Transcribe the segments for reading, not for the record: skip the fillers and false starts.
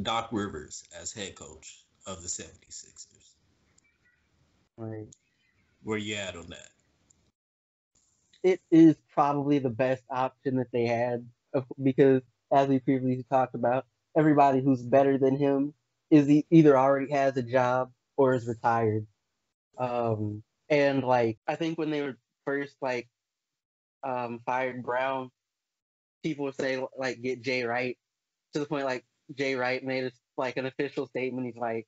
Doc Rivers as head coach of the 76ers. Like, Where you at on that? it is probably the best option that they had because, as we previously talked about, everybody who's better than him is either already has a job or is retired. And like I think when they were first fired Brown, people would say like get Jay Wright to the point like Jay Wright made like an official statement. He's like,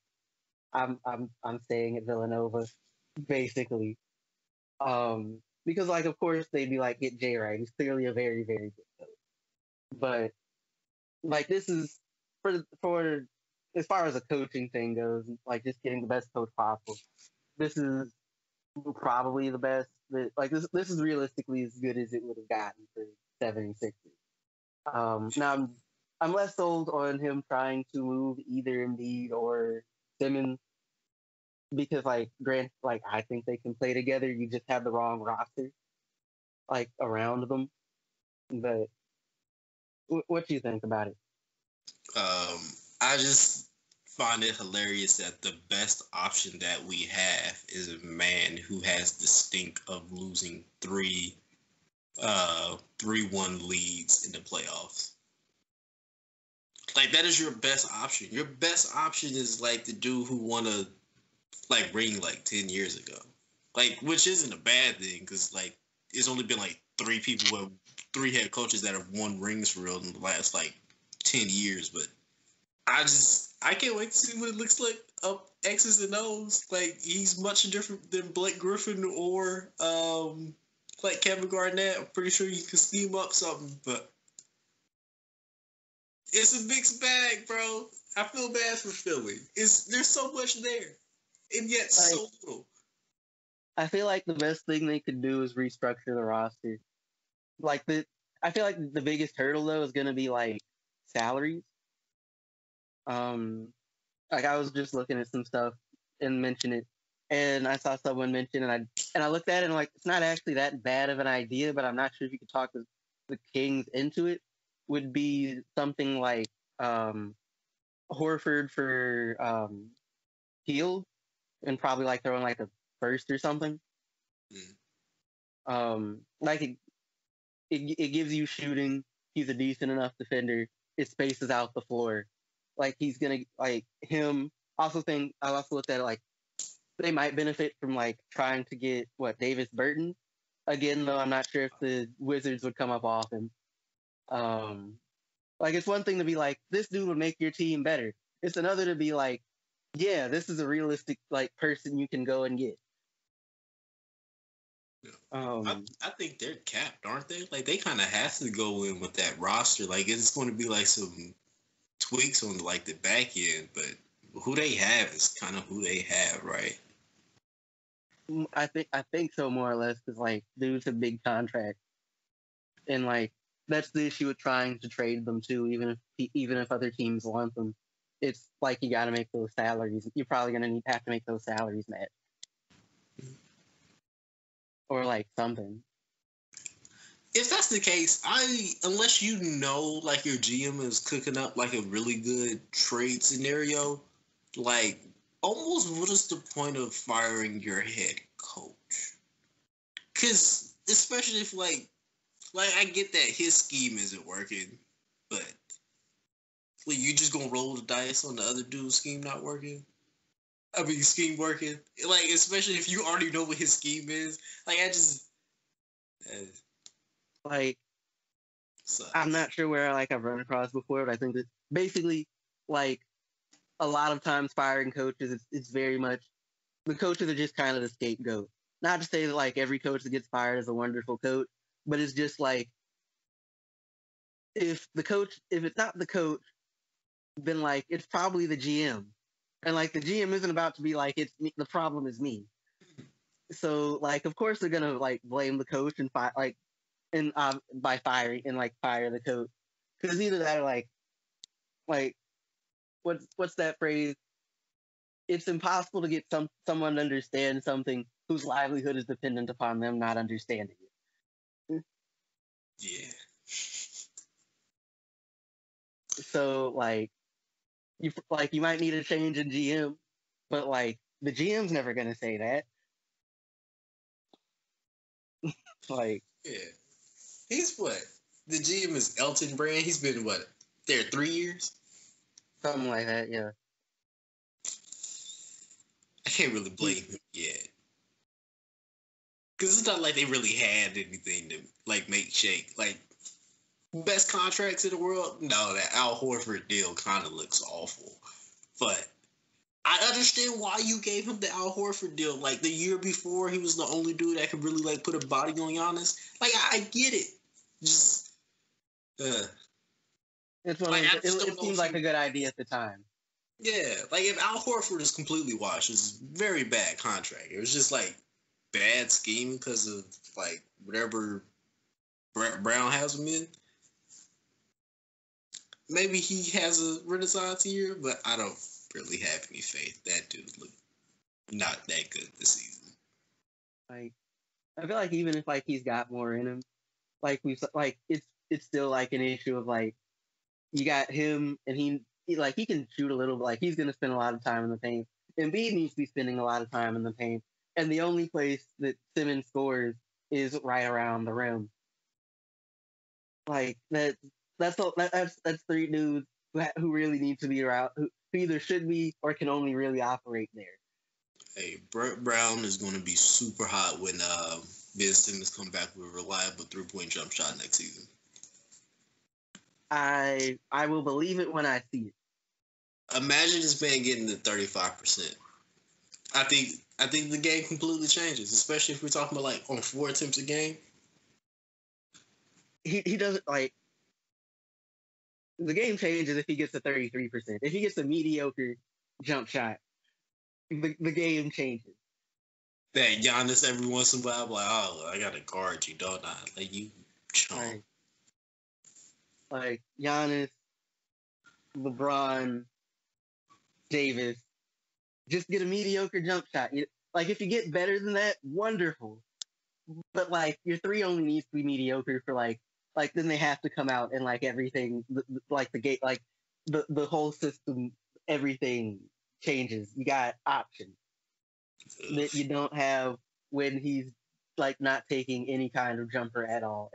I'm staying at Villanova, basically. Because like of course they'd be like get Jay Wright. He's clearly a very very good coach. But like this is for as far as a coaching thing goes, like just getting the best coach possible. This is probably the best. Like this is realistically as good as it would have gotten for 76ers. Now I'm less sold on him trying to move either Embiid or Simmons because like I think they can play together. You just have the wrong roster like around them. But what do you think about it? Um, I just find it hilarious that the best option that we have is a man who has the stink of losing 3-1 leads in the playoffs. Like that is your best option. Your best option is like the dude who won a like ring like 10 years ago. Like, which isn't a bad thing because like it's only been like three head coaches that have won rings for real in the last like 10 years. But I can't wait to see what it looks like up X's and O's. Like he's much different than Blake Griffin or like Kevin Garnett. I'm pretty sure you can scheme up something, but it's a mixed bag, bro. I feel bad for Philly. There's so much there, and yet so little. I feel like the best thing they could do is restructure the roster. Like I feel like the biggest hurdle though is going to be like salaries. Um, like I was just looking at some stuff and mentioned it, and I saw someone mention and I looked at it and like it's not actually that bad of an idea, but I'm not sure if you could talk the Kings into it. Would be something like Horford for Hield and probably like throwing like a first or something. Like it gives you shooting. He's a decent enough defender. It spaces out the floor. Like he's gonna like him. I also looked at it like they might benefit from like trying to get Davis Burton again. Though I'm not sure if the Wizards would come up off him. Um, like it's one thing to be like this dude would make your team better. It's another to be like, yeah, this is a realistic like person you can go and get. I think they're capped, aren't they? Like they kind of have to go in with that roster. Like it's going to be like some tweaks on like the back end, but who they have is kind of who they have, right? I think so more or less because like dudes have big contracts and like that's the issue with trying to trade them too. Even if other teams want them, it's like you got to make those salaries. You're probably gonna have to make those salaries met or like something. If that's the case, unless you know like your GM is cooking up like a really good trade scenario, like almost what is the point of firing your head coach? Because especially if like I get that his scheme isn't working, but like, you just gonna roll the dice on the other dude's scheme not working? I mean, scheme working. Like especially if you already know what his scheme is. Like I just. Like Sucks. I'm not sure where like I've run across before, but I think that basically like a lot of times firing coaches, it's very much the coaches are just kind of the scapegoat. Not to say that like every coach that gets fired is a wonderful coach, but it's just like if it's not the coach, then like it's probably the GM, and like the GM isn't about to be like it's me, the problem is me. So like of course they're gonna like blame the coach and by firing and like fire the coach because either that or like what's that phrase? It's impossible to get someone to understand something whose livelihood is dependent upon them not understanding it. Yeah. So like you might need a change in GM, but like the GM's never gonna say that. Like, Yeah. He's what? The GM is Elton Brand. He's been what? There 3 years? something like that, yeah. I can't really blame him yet. Because it's not like they really had anything to like make shake. Like best contracts in the world? No, that Al Horford deal kind of looks awful. But I understand why you gave him the Al Horford deal. Like the year before, he was the only dude that could really like put a body on Giannis. Like I get it. Just It's one like of I those, just don't it know seemed if like you. a good idea at the time. Yeah, like if Al Horford is completely washed, it's a very bad contract. It was just like bad scheme because of like whatever Brown has him in. Maybe he has a renaissance year, but I don't really have any faith. That dude look not that good this season. Like, I feel like even if like he's got more in him, like it's still like an issue of like you got him and he can shoot a little, but like he's gonna spend a lot of time in the paint. Embiid needs to be spending a lot of time in the paint, and the only place that Simmons scores is right around the rim. Like that's three dudes who really need to be around, who either should be or can only really operate there. Hey, Brett Brown is going to be super hot when Ben Simmons come back with a reliable 3-point jump shot next season. I will believe it when I see it. Imagine this man getting to 35%. I think the game completely changes, especially if we're talking about like on 4 attempts a game. He doesn't like the game changes if he gets a 33%. If he gets a mediocre jump shot, the game changes. That Giannis every once in a while, I'm like, oh, I got to guard you, don't I? Like you, chump. Like Giannis, LeBron, Davis, just get a mediocre jump shot. Like if you get better than that, wonderful. But like your three only needs to be mediocre for like then they have to come out and like everything like the gate like the whole system everything changes. You got options that you don't have when he's like not taking any kind of jumper at all.